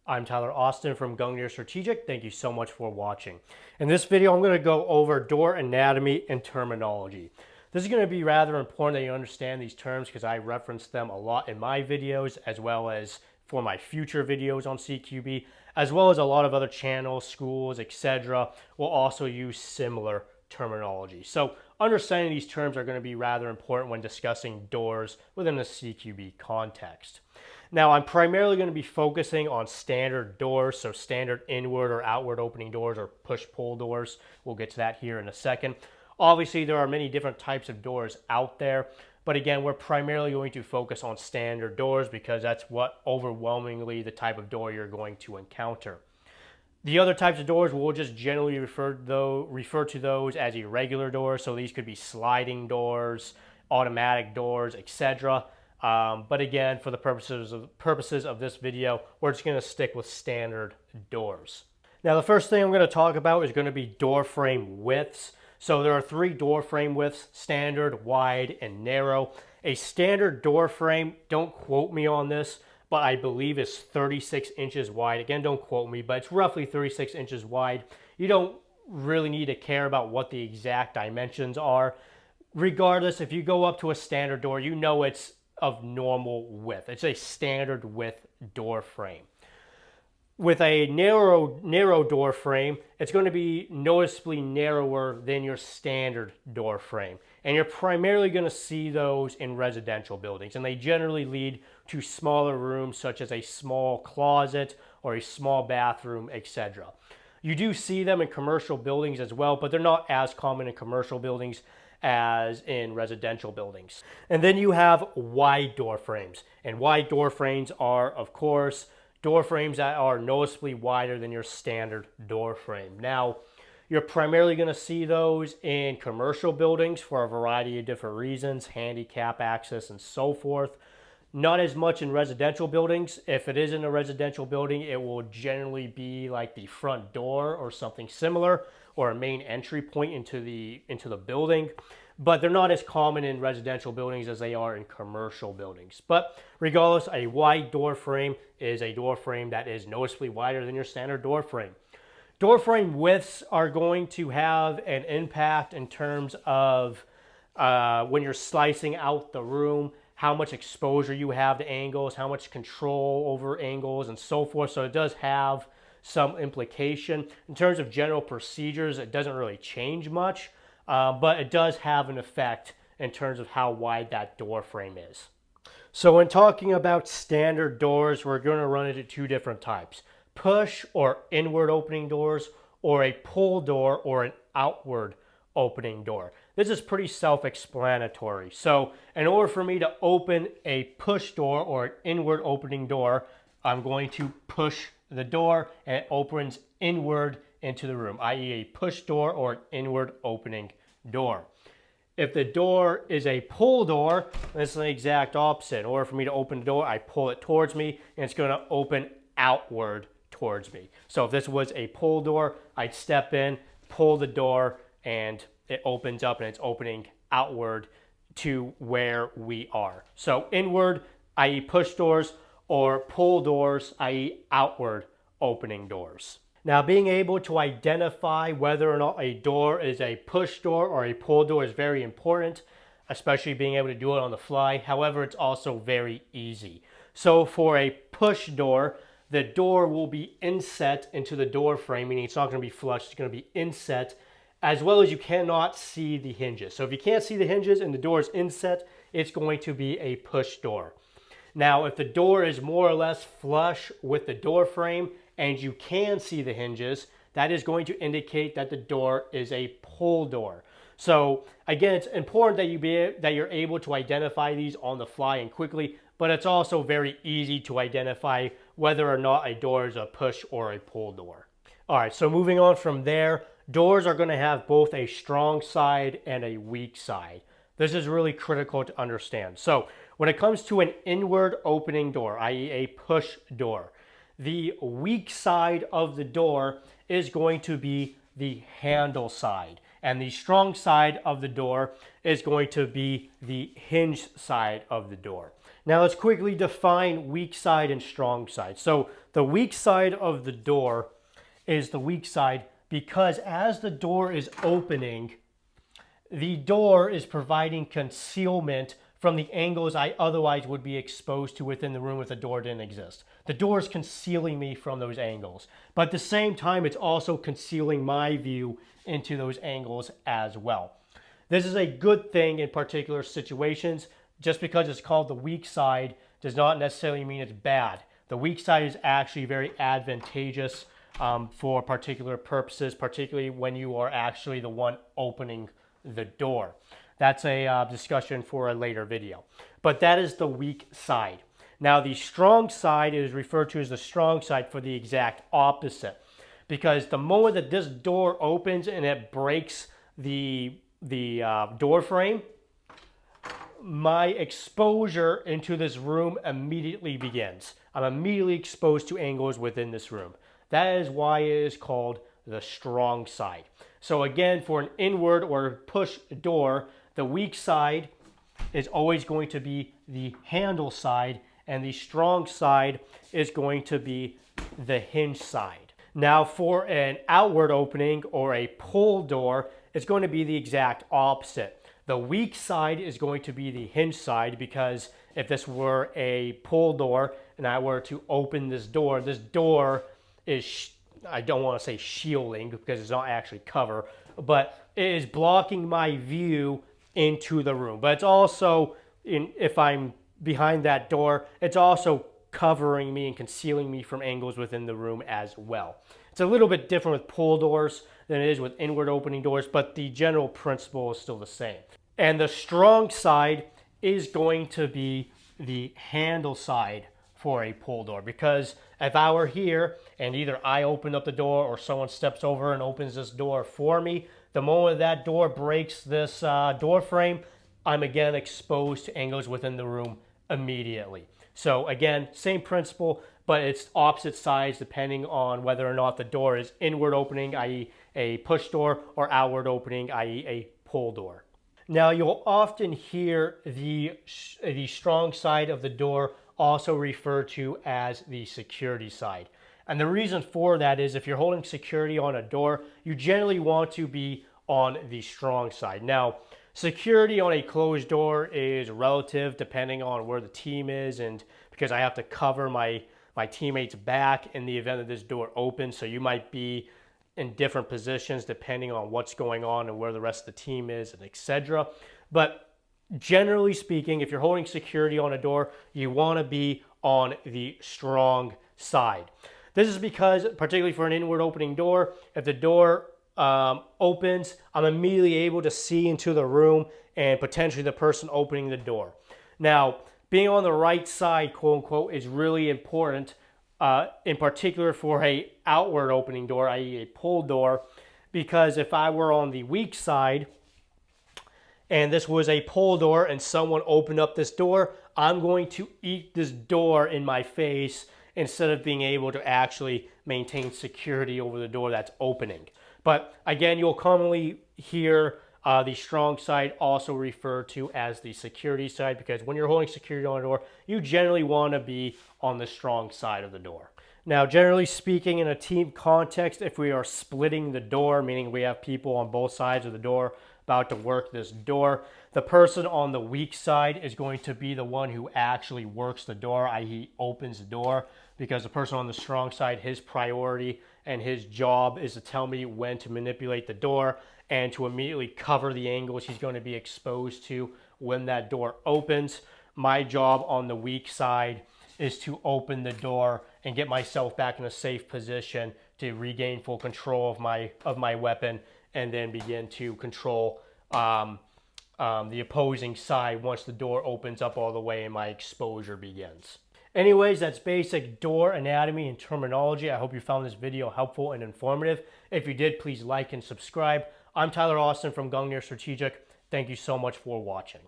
I'm Tyler Austin from Gungnir Strategic. Thank you so much for watching. In this video, I'm going to go over door anatomy and terminology. This is going to be rather important that you understand these terms because I reference them a lot in my videos as well as for my future videos on CQB, as well as a lot of other channels, schools, etc. will also use similar terminology. So understanding these terms are going to be rather important when discussing doors within a CQB context. Now, I'm primarily going to be focusing on standard doors, so standard inward or outward opening doors or push-pull doors. We'll get to that here in a second. Obviously, there are many different types of doors out there, but again, we're primarily going to focus on standard doors because that's what overwhelmingly the type of door you're going to encounter. The other types of doors, we'll just generally refer to those as irregular doors, so these could be sliding doors, automatic doors, etc. But again, for the purposes of this video, we're just going to stick with standard doors. Now, the first thing I'm going to talk about is going to be door frame widths. So there are three door frame widths: standard, wide, and narrow. A standard door frame, don't quote me on this, but I believe is 36 inches wide. Again, don't quote me, but it's roughly 36 inches wide. You don't really need to care about what the exact dimensions are. Regardless, if you go up to a standard door, you know it's of normal width. It's a standard width door frame. With a narrow door frame, it's going to be noticeably narrower than your standard door frame. And you're primarily going to see those in residential buildings. And they generally lead to smaller rooms such as a small closet or a small bathroom, etc. You do see them in commercial buildings as well, but they're not as common in commercial buildings as in residential buildings. And then you have wide door frames. And wide door frames are, of course, door frames that are noticeably wider than your standard door frame. Now, you're primarily going to see those in commercial buildings for a variety of different reasons, handicap access and so forth. Not as much in residential buildings. If it is in a residential building, it will generally be like the front door or something similar, or a main entry point into the building. But they're not as common in residential buildings as they are in commercial buildings. But regardless, a wide door frame is a door frame that is noticeably wider than your standard door frame. Door frame widths are going to have an impact in terms of when you're slicing out the room, how much exposure you have to angles, how much control over angles, and so forth. So it does have some implication. In terms of general procedures, it doesn't really change much, but it does have an effect in terms of how wide that door frame is. So when talking about standard doors, we're going to run into two different types: push or inward opening doors, or a pull door or an outward opening door. This is pretty self-explanatory. So in order for me to open a push door or an inward opening door, I'm going to push the door and it opens inward into the room, i.e. a push door or an inward opening door. If the door is a pull door, it's the exact opposite. In order for me to open the door, I pull it towards me and it's going to open outward towards me. So if this was a pull door, I'd step in, pull the door, and it opens up and it's opening outward to where we are. So inward, i.e. push doors, or pull doors, i.e. outward opening doors. Now, being able to identify whether or not a door is a push door or a pull door is very important, especially being able to do it on the fly. However, it's also very easy. So for a push door, the door will be inset into the door frame, meaning it's not going to be flush, it's going to be inset, as well as you cannot see the hinges. So if you can't see the hinges and the door is inset, it's going to be a push door. Now, if the door is more or less flush with the door frame and you can see the hinges, that is going to indicate that the door is a pull door. So again, it's important that you're able to identify these on the fly and quickly, but it's also very easy to identify whether or not a door is a push or a pull door. All right, so moving on from there, doors are going to have both a strong side and a weak side. This is really critical to understand. So when it comes to an inward opening door, i.e. a push door, the weak side of the door is going to be the handle side, and the strong side of the door is going to be the hinge side of the door. Now let's quickly define weak side and strong side. So the weak side of the door is the weak side because as the door is opening, the door is providing concealment from the angles I otherwise would be exposed to within the room if the door didn't exist. The door is concealing me from those angles, but at the same time, it's also concealing my view into those angles as well. This is a good thing in particular situations. Just because it's called the weak side does not necessarily mean it's bad. The weak side is actually very advantageous for particular purposes, particularly when you are actually the one opening the door. That's a discussion for a later video. But that is the weak side. Now the strong side is referred to as the strong side for the exact opposite. Because the moment that this door opens and it breaks the door frame, my exposure into this room immediately begins. I'm immediately exposed to angles within this room. That is why it is called the strong side. So again, for an inward or push door, the weak side is always going to be the handle side, and the strong side is going to be the hinge side. Now for an outward opening or a pull door, it's going to be the exact opposite. The weak side is going to be the hinge side because if this were a pull door and I were to open this door is, I don't want to say shielding because it's not actually cover, but it is blocking my view into the room. But it's also, if I'm behind that door, it's also covering me and concealing me from angles within the room as well. It's a little bit different with pull doors than it is with inward opening doors, but the general principle is still the same. And the strong side is going to be the handle side for a pull door, because if I were here and either I open up the door or someone steps over and opens this door for me, the moment that door breaks this door frame, I'm again exposed to angles within the room immediately. So again, same principle, but it's opposite sides depending on whether or not the door is inward opening, i.e. a push door, or outward opening, i.e. a pull door. Now you'll often hear the strong side of the door also referred to as the security side. And the reason for that is if you're holding security on a door, you generally want to be on the strong side. Now, security on a closed door is relative depending on where the team is, and because I have to cover my teammates' back in the event that this door opens, so you might be in different positions depending on what's going on and where the rest of the team is, and etc. But generally speaking, if you're holding security on a door, you want to be on the strong side. This is because, particularly for an inward opening door, if the door opens, I'm immediately able to see into the room and potentially the person opening the door. Now, being on the right side, quote unquote, is really important, in particular for a outward opening door, i.e. a pull door, because if I were on the weak side and this was a pull door and someone opened up this door, I'm going to eat this door in my face instead of being able to actually maintain security over the door that's opening. But again, you'll commonly hear the strong side also referred to as the security side, because when you're holding security on a door, you generally want to be on the strong side of the door. Now, generally speaking, in a team context, if we are splitting the door, meaning we have people on both sides of the door about to work this door, the person on the weak side is going to be the one who actually works the door, i.e. opens the door, because the person on the strong side, his priority and his job is to tell me when to manipulate the door and to immediately cover the angles he's going to be exposed to when that door opens. My job on the weak side is to open the door and get myself back in a safe position to regain full control of my weapon, and then begin to control the opposing side once the door opens up all the way and my exposure begins. Anyways, that's basic door anatomy and terminology. I hope you found this video helpful and informative. If you did, please like and subscribe. I'm Tyler Austin from Gungnir Strategic. Thank you so much for watching.